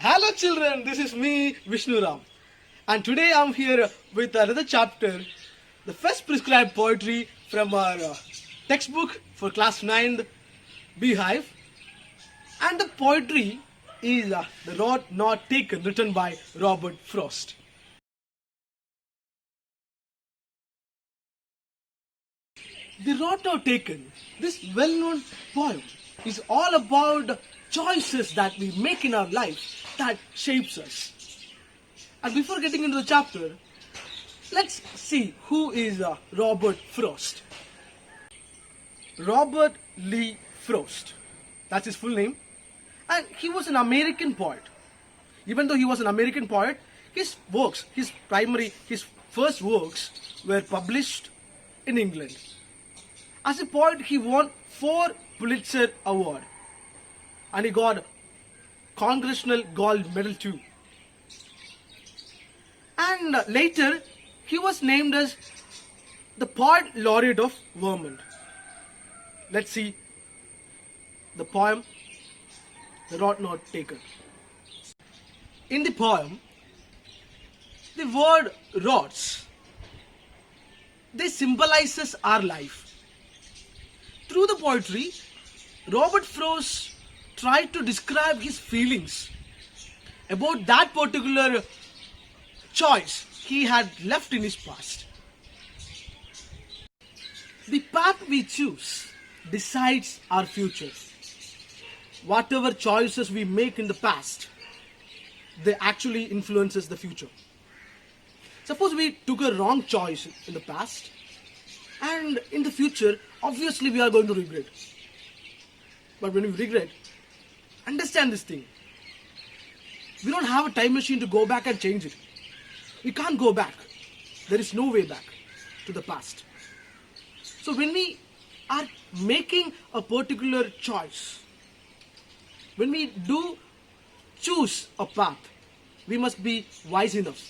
Hello children, this is me Vishnuram, and today I'm here with another chapter, the first prescribed poetry from our textbook for class 9 Beehive, and the poetry is The Road Not Taken, written by Robert Frost. The Road Not Taken, this well-known poem, is all about choices that we make in our life that shapes us. And before getting into the chapter, let's see who is Robert Frost. Robert Lee Frost, that's his full name, and he was an American poet. Even though he was an American poet, his first works were published in England. As a poet, he won 4 Pulitzer Awards, and he got Congressional Gold Medal too. And later, he was named as the Poet Laureate of Vermont. Let's see the poem, The Road Not Taken. In the poem, the word roads, they symbolizes our life. Through the poetry, Robert Frost tried to describe his feelings about that particular choice he had left in his past. The path we choose decides our future. Whatever choices we make in the past, they actually influences the future. Suppose we took a wrong choice in the past, and in the future, obviously we are going to regret. But when we regret, understand this thing. We don't have a time machine to go back and change it. We can't go back. There is no way back to the past. So when we are making a particular choice, when we do choose a path, we must be wise enough.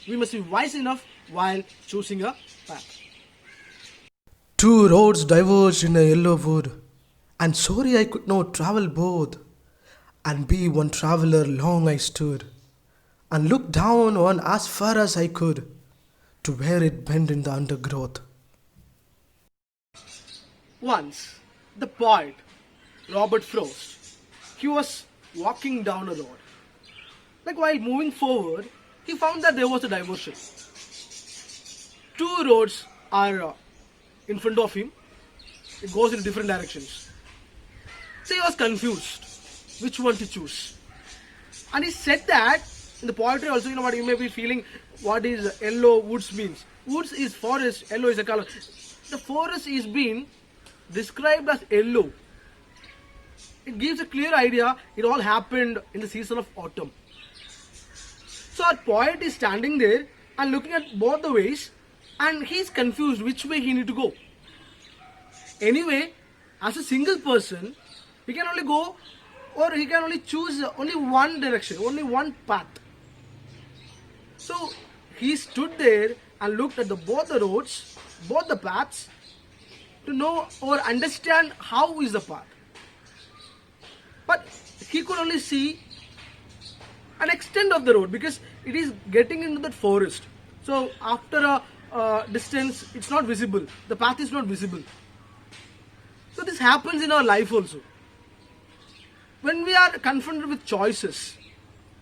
We must be wise enough while choosing a path. Two roads diverged in a yellow wood, and sorry I could not travel both. And be one traveller long I stood, and looked down on as far as I could, to where it bent in the undergrowth. Once, the poet, Robert Frost, he was walking down a road. Like while moving forward, he found that there was a diversion. 2 roads are in front of him. It goes in different directions. So he was confused which one to choose. And he said that in the poetry also, you may be feeling what is yellow woods means. Woods is forest, yellow is a color. The forest is being described as yellow. It gives a clear idea it all happened in the season of autumn. So our poet is standing there and looking at both the ways, and he is confused which way he need to go. Anyway, as a single person, he can only go, or he can only choose only one direction, only one path. So he stood there and looked at both the roads, both the paths, to know or understand how is the path. But he could only see an extent of the road because it is getting into that forest. So after a distance, it's not visible. The path is not visible. So this happens in our life also. When we are confronted with choices,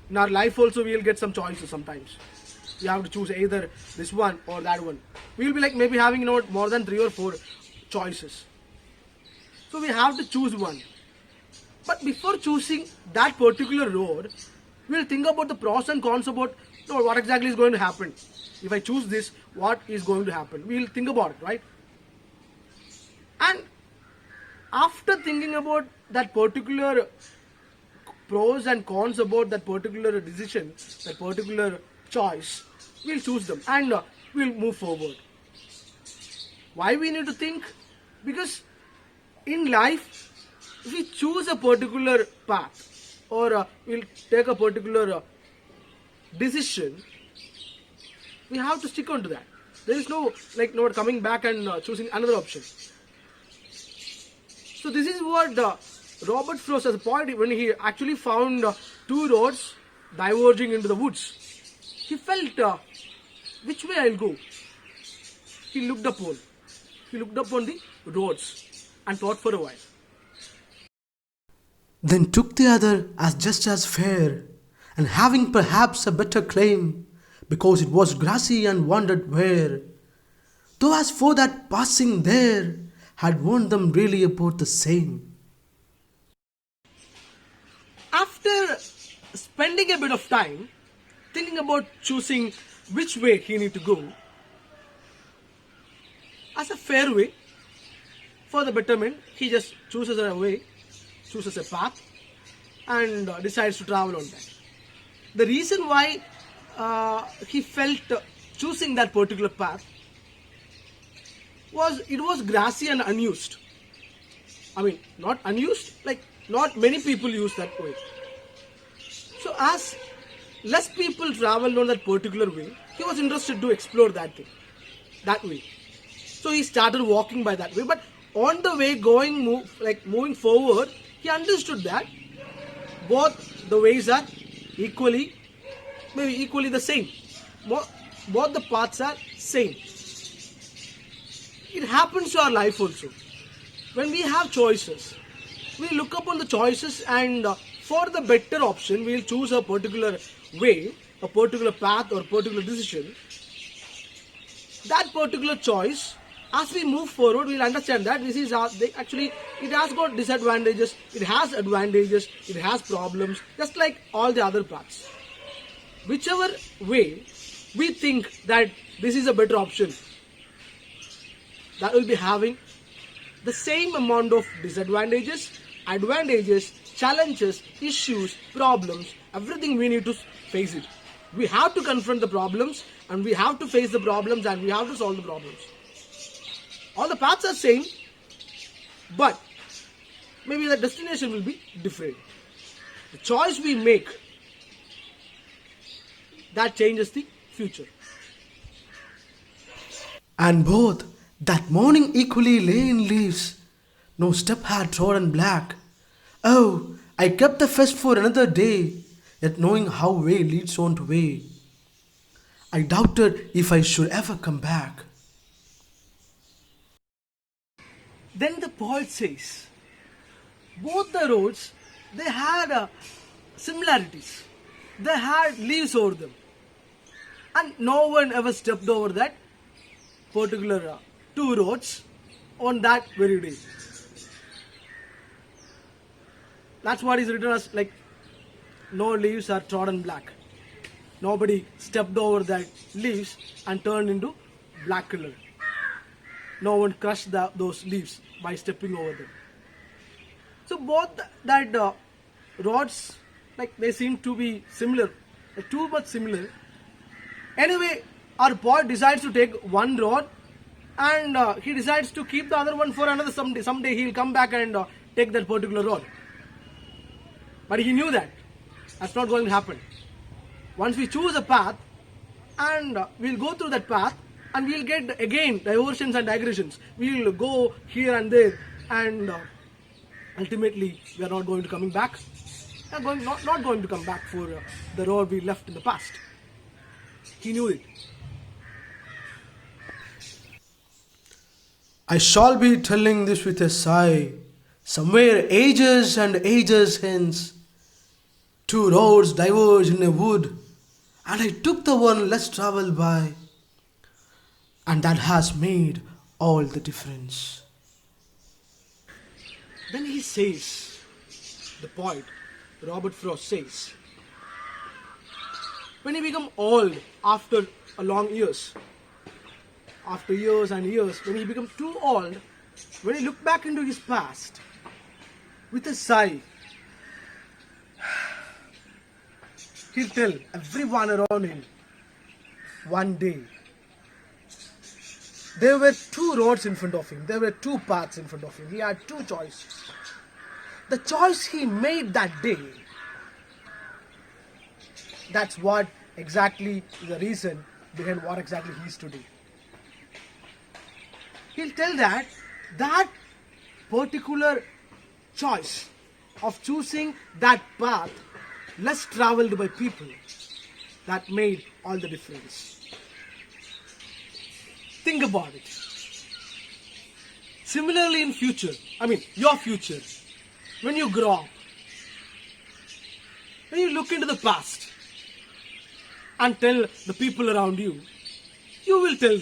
in our life also we will get some choices sometimes. We have to choose either this one or that one. We will be like maybe having more than 3 or 4 choices. So we have to choose one. But before choosing that particular road, we will think about the pros and cons about what exactly is going to happen. If I choose this, what is going to happen? We will think about it, right? And after thinking about that particular pros and cons about that particular decision, that particular choice, we'll choose them and we'll move forward. Why we need to think? Because in life, if we choose a particular path or we'll take a particular decision, we have to stick on to that. There is no coming back and choosing another option. So this is what Robert Frost has a point when he actually found two roads diverging into the woods. He felt, which way I'll go? He looked upon. He looked upon the roads and thought for a while. Then took the other as just as fair, and having perhaps a better claim, because it was grassy and wondered where. Though as for that passing there, had warned them really about the same. After spending a bit of time thinking about choosing which way he need to go as a fair way for the betterment, he just chooses a way, chooses a path, and decides to travel on that. The reason why he felt choosing that particular path was it was grassy and unused. I mean, not unused, like not many people use that way. So as less people traveled on that particular way, he was interested to explore that thing, that way. So he started walking by that way. But on the way, moving forward, he understood that both the ways are equally, maybe equally the same. Both the paths are same. It happens to our life also. When we have choices, we look upon the choices and for the better option, we will choose a particular way, a particular path or particular decision. That particular choice, as we move forward, we will understand that this is actually, it has got disadvantages, it has advantages, it has problems, just like all the other paths. Whichever way we think that this is a better option, that will be having the same amount of disadvantages, advantages, challenges, issues, problems, everything we need to face it. We have to confront the problems and we have to face the problems and we have to solve the problems. All the paths are same, but maybe the destination will be different. The choice we make, that changes the future. And both that morning equally lay in leaves, no step had trodden black. Oh, I kept the fest for another day, yet knowing how way leads on to way. I doubted if I should ever come back. Then the poet says, both the roads, they had similarities. They had leaves over them. And no one ever stepped over that particular two roads on that very day. That's what is written as like, no leaves are trodden black. Nobody stepped over that leaves and turned into black color. No one crushed those leaves by stepping over them. So both that rods, like they seem to be similar, too much similar. Anyway, our poet decides to take one rod and he decides to keep the other one for another someday. Someday he'll come back and take that particular rod. But he knew that that's not going to happen. Once we choose a path and we'll go through that path and we'll get again diversions and digressions. We'll go here and there and ultimately we are not going to coming back. We are not going to come back for the road we left in the past. He knew it. I shall be telling this with a sigh, somewhere ages and ages hence. Two roads diverged in a wood, and I took the one less travelled by, and that has made all the difference. Then he says, the poet, Robert Frost says, when he become old after a long years, after years and years, when he becomes too old, when he look back into his past, with a sigh, he'll tell everyone around him, one day, there were two roads in front of him, there were two paths in front of him, he had two choices. The choice he made that day, that's what exactly is the reason behind what exactly he is today. He'll tell that particular choice of choosing that path less traveled by people that made all the difference. Think about it. Similarly in future, your future, when you grow up, when you look into the past and tell the people around you, you will tell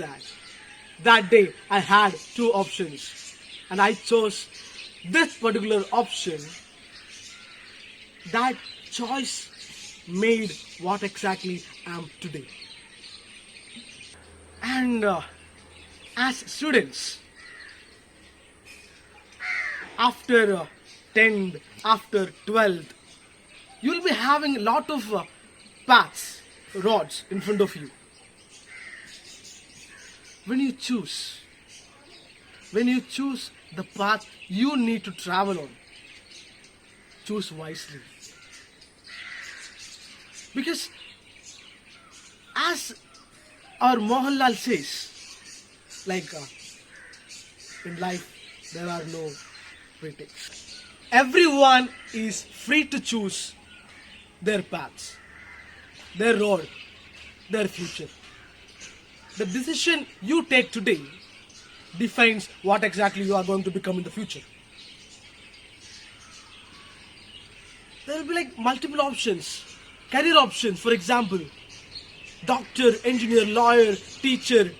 that day I had two options and I chose this particular option. That choice made what exactly I am today. And as students, after 10th, after 12th, you will be having a lot of paths, roads in front of you. When you choose the path you need to travel on, choose wisely. Because as our Mohanlal says, in life there are no critics. Everyone is free to choose their paths, their road, their future. The decision you take today defines what exactly you are going to become in the future. There will be multiple options, career options, for example, doctor, engineer, lawyer, teacher,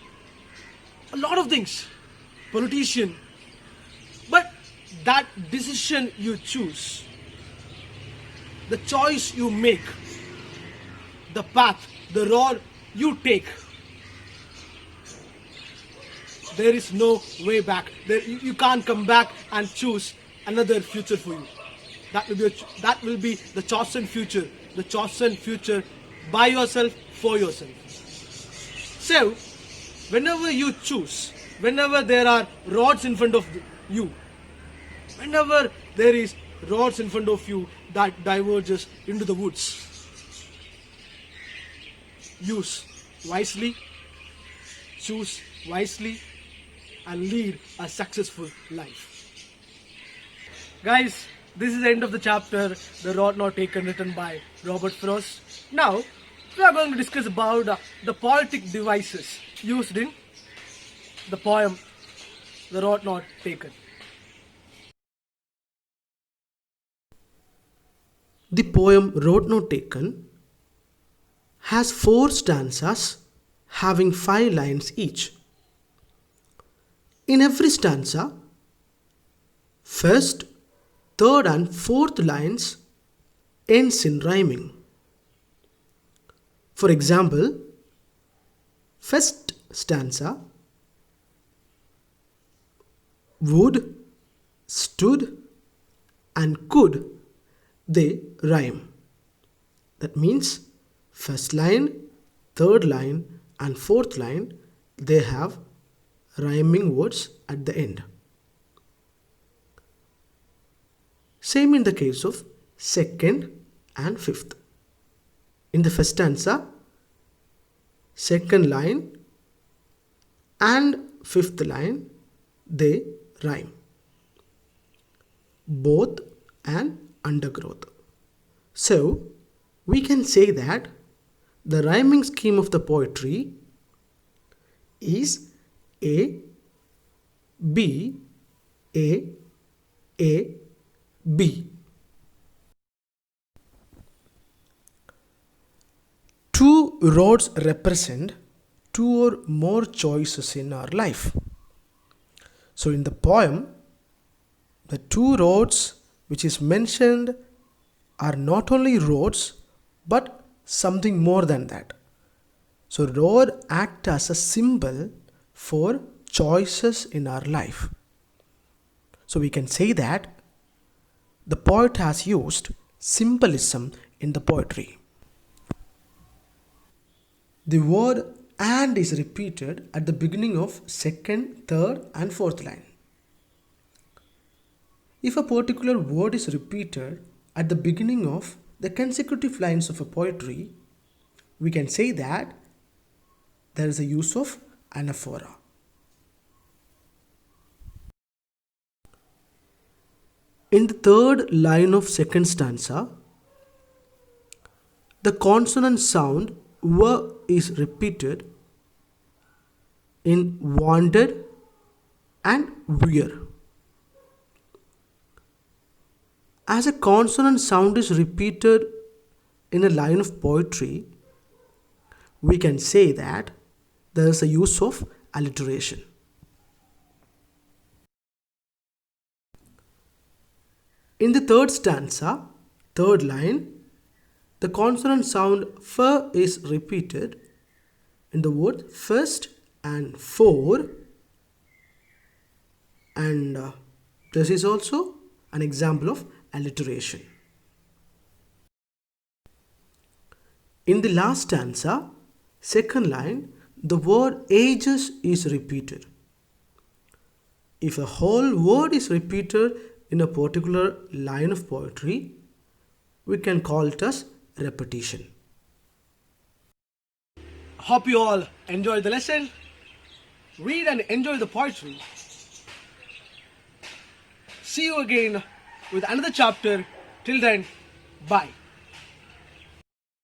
a lot of things, politician. But that decision you choose, the choice you make, the path, the road you take, there is no way back. You can't come back and choose another future for you. That will be the chosen future. The chosen future by yourself, for yourself. So, whenever you choose, whenever there are roads in front of you, whenever there is roads in front of you that diverges into the woods, use wisely, choose wisely, and lead a successful life. Guys, this is the end of the chapter, The Road Not Taken, written by Robert Frost. Now, we are going to discuss about the poetic devices used in the poem, The Road Not Taken. The poem Road Not Taken has 4 stanzas having 5 lines each. In every stanza, first, third and fourth lines ends in rhyming. For example, first stanza, would, stood and could, they rhyme. That means first line, third line and fourth line, they have rhyming words at the end. Same in the case of second and fifth. In the first stanza, second line and fifth line, they rhyme. Both and undergrowth. So, we can say that the rhyming scheme of the poetry is A, B, A, A, B. Two roads represent 2 or more choices in our life. So in the poem, the 2 roads which is mentioned are not only roads but something more than that. So road act as a symbol for choices in our life. So we can say that the poet has used symbolism in the poetry. The word and is repeated at the beginning of second, third and fourth line. If a particular word is repeated at the beginning of the consecutive lines of a poetry, we can say that there is a use of anaphora. In the third line of second stanza, the consonant sound W is repeated in wanted and we're. As a consonant sound is repeated in a line of poetry, we can say that there is a use of alliteration. In the third stanza, third line, the consonant sound F is repeated in the word first and for, and this is also an example of alliteration. In the last stanza, second line, the word ages is repeated. If a whole word is repeated in a particular line of poetry, we can call it as repetition. Hope you all enjoyed the lesson. Read and enjoy the poetry. See you again with another chapter. Till then, bye.